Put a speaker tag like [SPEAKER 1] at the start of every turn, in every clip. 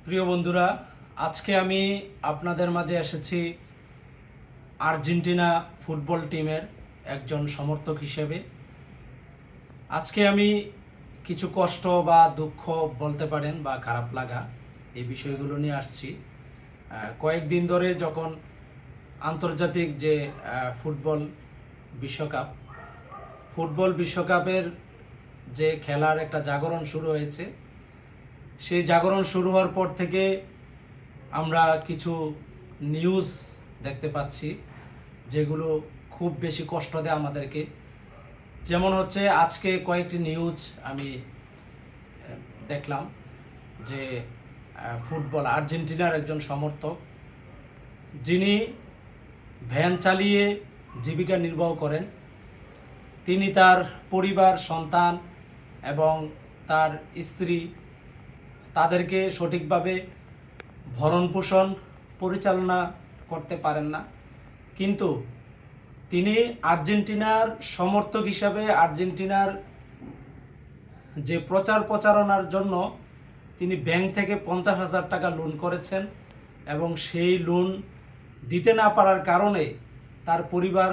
[SPEAKER 1] প্রিয় বন্ধুরা, আজকে আমি আপনাদের মাঝে এসেছি আর্জেন্টিনা ফুটবল টিমের একজন সমর্থক হিসেবে। আজকে আমি কিছু কষ্ট বা দুঃখ বলতে পারেন বা খারাপ লাগা এই বিষয়গুলো নিয়ে আসছি। কয়েকদিন ধরে যখন আন্তর্জাতিক যে ফুটবল বিশ্বকাপ ফুটবল বিশ্বকাপের যে খেলার একটা জাগরণ শুরু হয়েছে, সেই জাগরণ শুরু হওয়ার পর থেকে আমরা কিছু নিউজ দেখতে পাচ্ছি যেগুলো খুব বেশি কষ্ট দেয় আমাদেরকে। যেমন হচ্ছে, আজকে কয়েকটি নিউজ আমি দেখলাম যে ফুটবল আর্জেন্টিনার একজন সমর্থক, যিনি ভ্যান চালিয়ে জীবিকা নির্বাহ করেন, তিনি তার পরিবার, সন্তান এবং তার স্ত্রী তাদেরকে সঠিকভাবে ভরণ পোষণ পরিচালনা করতে পারেন না। কিন্তু তিনি আর্জেন্টিনার সমর্থক হিসাবে আর্জেন্টিনার যে প্রচারণার জন্য তিনি ব্যাংক থেকে 50,000 টাকা লোন করেছেন এবং সেই লোন দিতে না পারার কারণে তার পরিবার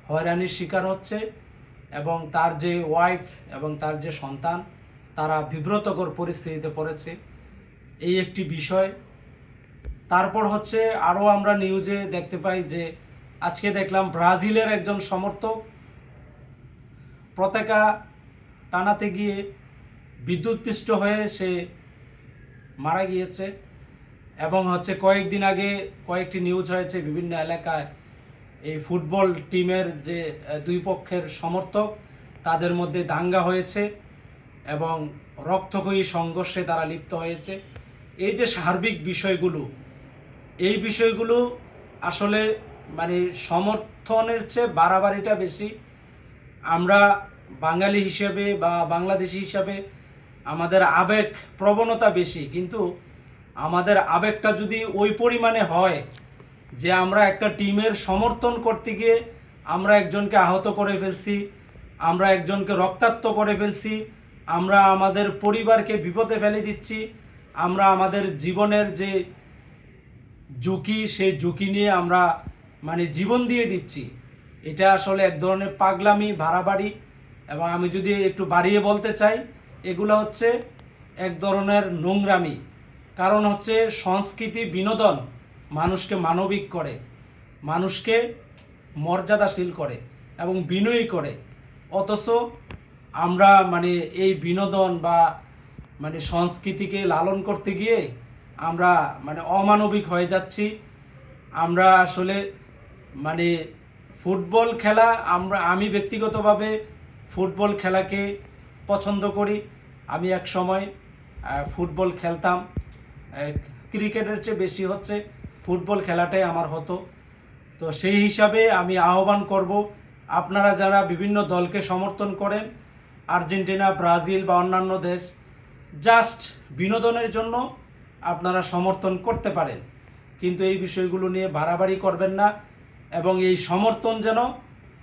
[SPEAKER 1] হয়রানির শিকার হচ্ছে এবং তার যে ওয়াইফ এবং তার যে সন্তান তারা বিব্রতকর পরিস্থিতিতে পড়েছে। এই একটি বিষয়। তারপর হচ্ছে আরও আমরা নিউজে দেখতে পাই যে আজকে দেখলাম ব্রাজিলের একজন সমর্থক পতাকা টানাতে গিয়ে বিদ্যুৎপৃষ্ট হয়ে সে মারা গিয়েছে। এবং হচ্ছে কয়েকদিন আগে কয়েকটি নিউজ হয়েছে বিভিন্ন এলাকায় এই ফুটবল টিমের যে দুই পক্ষের সমর্থক তাদের মধ্যে দাঙ্গা হয়েছে এবং রক্তক্ষয়ী সংঘর্ষে তারা লিপ্ত হয়েছে। এই যে সার্বিক বিষয়গুলো, এই বিষয়গুলো আসলে মানে সমর্থনের চেয়ে বাড়াবাড়িটা বেশি। আমরা বাঙালি হিসেবে বা বাংলাদেশি হিসাবে আমাদের আবেগ প্রবণতা বেশি, কিন্তু আমাদের আবেগটা যদি ওই পরিমাণে হয় যে আমরা একটা টিমের সমর্থন করতে গিয়ে আমরা একজনকে আহত করে ফেলছি, আমরা একজনকে রক্তাক্ত করে ফেলছি, আমরা আমাদের পরিবারকে বিপদে ফেলে দিচ্ছি, আমরা আমাদের জীবনের যে ঝুঁকি সেই ঝুঁকি নিয়ে আমরা মানে জীবন দিয়ে দিচ্ছি, এটা আসলে এক ধরনের পাগলামি, বাড়াবাড়ি। এবং আমি যদি একটু বাড়িয়ে বলতে চাই, এগুলো হচ্ছে এক ধরনের নোংরামি। কারণ হচ্ছে সংস্কৃতি, বিনোদন মানুষকে মানবিক করে, মানুষকে মর্যাদাশীল করে এবং বিনয়ী করে। অথচ আমরা মানে এই বিনোদন বা মানে সংস্কৃতিকে লালন করতে গিয়ে আমরা মানে অমানবিক হয়ে যাচ্ছি। আমরা আসলে মানে ফুটবল খেলা আমি ব্যক্তিগতভাবে ফুটবল খেলাকে পছন্দ করি। আমি এক সময় ফুটবল খেলতাম, ক্রিকেটের চেয়ে বেশি হচ্ছে ফুটবল খেলাটাই আমার হতো। তো সেই হিসাবে আমি আহ্বান করব, আপনারা যারা বিভিন্ন দলকে সমর্থন করেন, আর্জেন্টিনা, ব্রাজিল বা অন্যান্য দেশ, জাস্ট বিনোদনের জন্য আপনারা সমর্থন করতে পারেন, কিন্তু এই বিষয়গুলো নিয়ে বাড়াবাড়ি করবেন না এবং এই সমর্থন যেন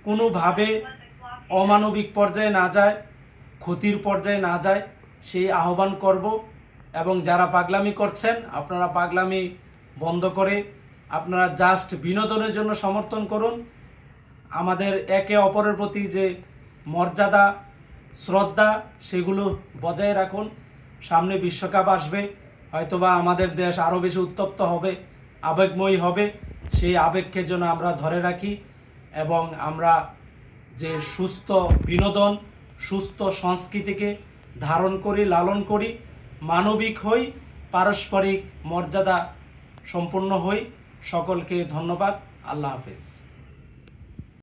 [SPEAKER 1] কোনোভাবে অমানবিক পর্যায়ে না যায়, ক্ষতির পর্যায়ে না যায়, সেই আহ্বান করব। এবং যারা পাগলামি করছেন, আপনারা পাগলামি বন্ধ করে আপনারা জাস্ট বিনোদনের জন্য সমর্থন করুন। আমাদের একে অপরের প্রতি যে মর্যাদা, শ্রদ্ধা, সেগুলো বজায় রাখুন। সামনে বিশ্বকাপ আসবে, হয়তোবা আমাদের দেশ আরও বেশি উত্তপ্ত হবে, আবেগময়ী হবে। সেই আবেগকে যেন আমরা ধরে রাখি এবং আমরা যে সুস্থ বিনোদন, সুস্থ সংস্কৃতিকে ধারণ করি, লালন করি, মানবিক হই, পারস্পরিক মর্যাদা সম্পন্ন হই। সকলকে ধন্যবাদ। আল্লাহ হাফেজ।